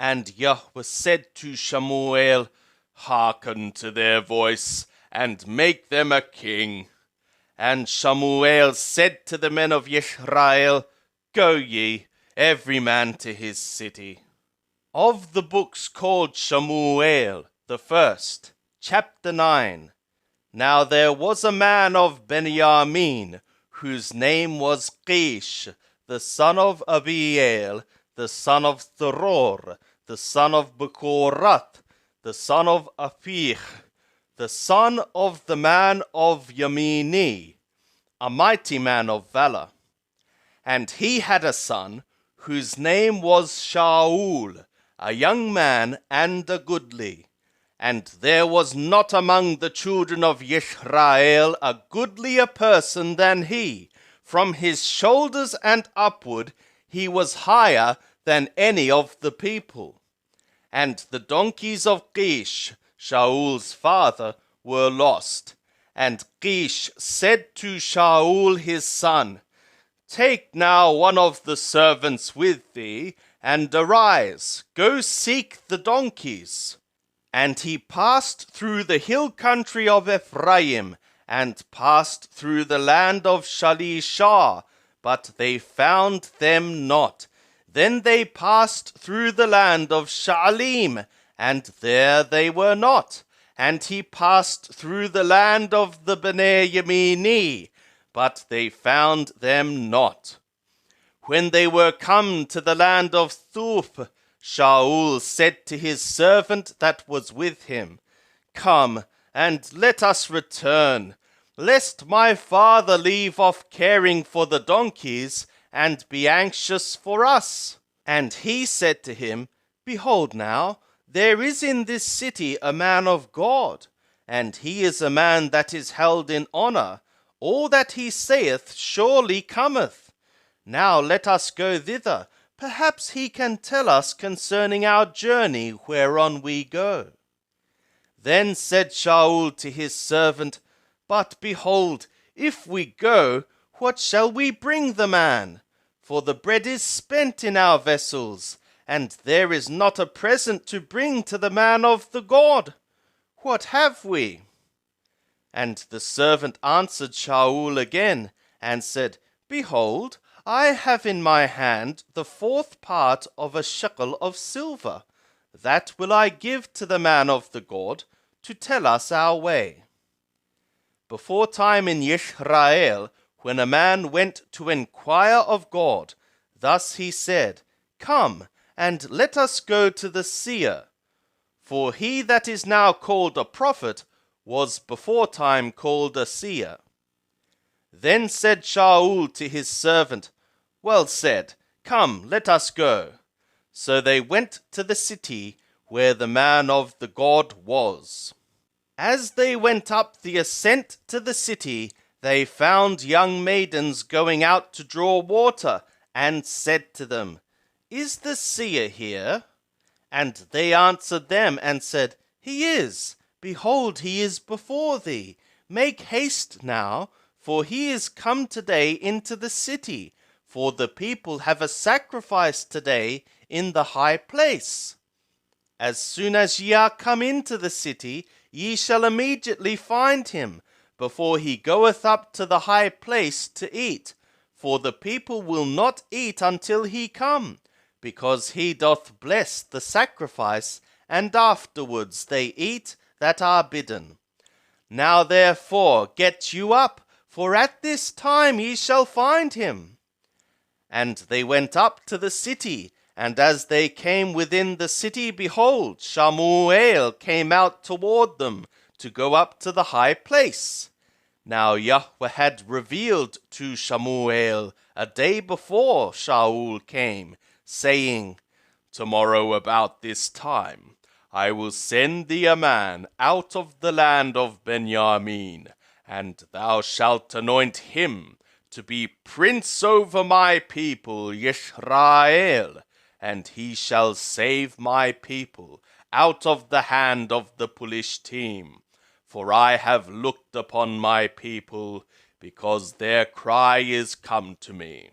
And Yahweh said to Shamuel, Hearken to their voice, and make them a king. And Shamuel said to the men of Yisrael, Go ye, every man to his city. Of the books called Shamuel the first, chapter 9. Now there was a man of Benjamin, whose name was Kish, the son of Abiel, the son of Theror, the son of Bechorath, the son of Aphich, the son of the man of Yamini, a mighty man of valor. And he had a son, whose name was Shaul, a young man and a goodly. And there was not among the children of Yisrael a goodlier person than he. From his shoulders and upward he was higher than any of the people. And the donkeys of Kish, Shaul's father, were lost. And Kish said to Shaul his son, Take now one of the servants with thee, and arise, go seek the donkeys. And he passed through the hill country of Ephraim, and passed through the land of Shalishah, but they found them not. Then they passed through the land of Shaalim, and there they were not. And he passed through the land of the Bnei Yemini, but they found them not. When they were come to the land of Thuf, Shaul said to his servant that was with him, Come, and let us return, lest my father leave off caring for the donkeys, and be anxious for us. And he said to him, Behold now, there is in this city a man of God, and he is a man that is held in honor. All that he saith surely cometh. Now let us go thither. Perhaps he can tell us concerning our journey whereon we go. Then said Shaul to his servant, But behold, if we go, what shall we bring the man? For the bread is spent in our vessels, and there is not a present to bring to the man of the God. What have we? And the servant answered Shaul again, and said, Behold, I have in my hand the 4th part of a shekel of silver. That will I give to the man of the God, to tell us our way. Before time in Yisrael, when a man went to inquire of God, thus he said, Come, and let us go to the seer. For he that is now called a prophet was before time called a seer. Then said Shaul to his servant, Well said, come, let us go. So they went to the city where the man of the God was. As they went up the ascent to the city, they found young maidens going out to draw water, and said to them, Is the seer here? And they answered them and said, He is. Behold, he is before thee. Make haste now, for he is come today into the city, for the people have a sacrifice today in the high place. As soon as ye are come into the city, ye shall immediately find him, before he goeth up to the high place to eat. For the people will not eat until he come, because he doth bless the sacrifice, and afterwards they eat that are bidden. Now therefore get you up, for at this time ye shall find him. And they went up to the city, and as they came within the city, behold, Shamuel came out toward them, to go up to the high place. Now Yahweh had revealed to Shamuel a day before Shaul came, saying, Tomorrow about this time I will send thee a man out of the land of Benjamin, and thou shalt anoint him to be prince over my people Yisrael, and he shall save my people out of the hand of the Philistine. For I have looked upon my people, because their cry is come to me.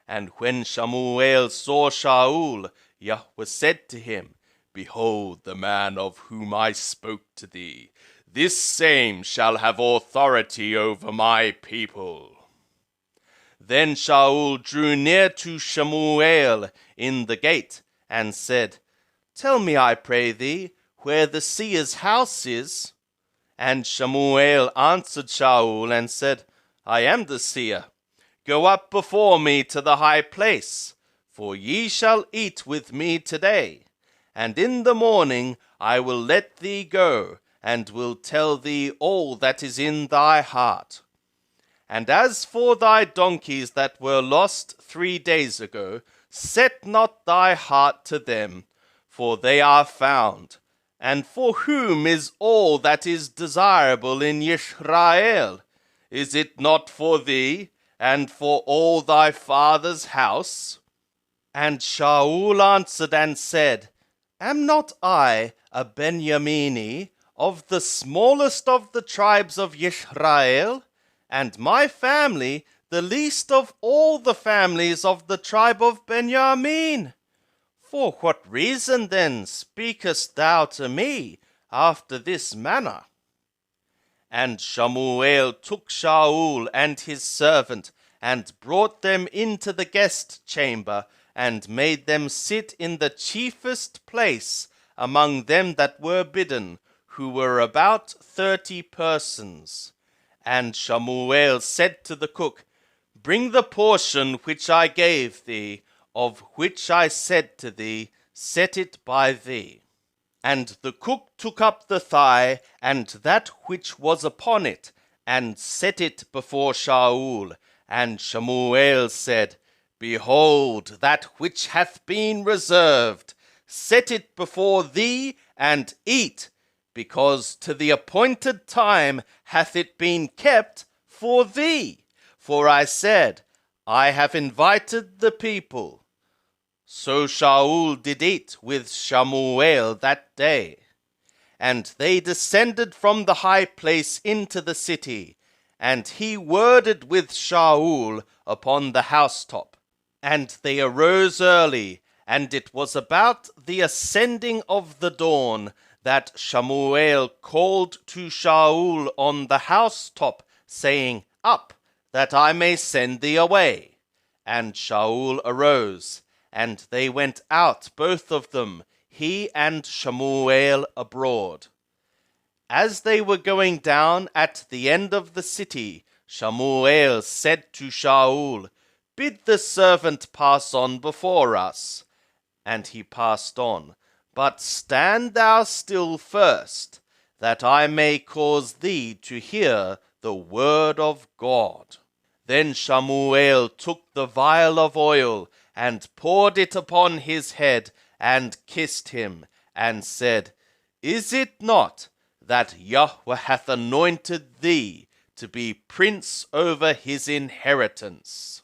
And when Shamuel saw Shaul, Yahweh said to him, Behold the man of whom I spoke to thee. This same shall have authority over my people. Then Shaul drew near to Shemuel in the gate, and said, Tell me, I pray thee, where the seer's house is. And Shemuel answered Shaul, and said, I am the seer. Go up before me to the high place, for ye shall eat with me today. And in the morning I will let thee go, and will tell thee all that is in thy heart. And as for thy donkeys that were lost 3 days ago, set not thy heart to them, for they are found. And for whom is all that is desirable in Israel? Is it not for thee, and for all thy father's house? And Shaul answered and said, Am not I a Benjamini, of the smallest of the tribes of Israel, and my family the least of all the families of the tribe of Benjamin? For what reason then speakest thou to me after this manner? And Shemuel took Shaul and his servant, and brought them into the guest chamber, and made them sit in the chiefest place among them that were bidden, who were about 30 persons. And Shemuel said to the cook, Bring the portion which I gave thee, of which I said to thee, Set it by thee. And the cook took up the thigh, and that which was upon it, and set it before Shaul. And Shemuel said, Behold, that which hath been reserved, set it before thee, and eat, because to the appointed time hath it been kept for thee. For I said, I have invited the people. So Shaul did eat with Shemuel that day. And they descended from the high place into the city, and he worded with Shaul upon the housetop. And they arose early, and it was about the ascending of the dawn that Shemuel called to Shaul on the housetop, saying, Up, that I may send thee away. And Shaul arose, and they went out, both of them, he and Shemuel abroad. As they were going down at the end of the city, Shemuel said to Shaul, Bid the servant pass on before us. And he passed on. But stand thou still first, that I may cause thee to hear the word of God. Then Shemuel took the vial of oil, and poured it upon his head, and kissed him, and said, Is it not that Yahweh hath anointed thee to be prince over his inheritance?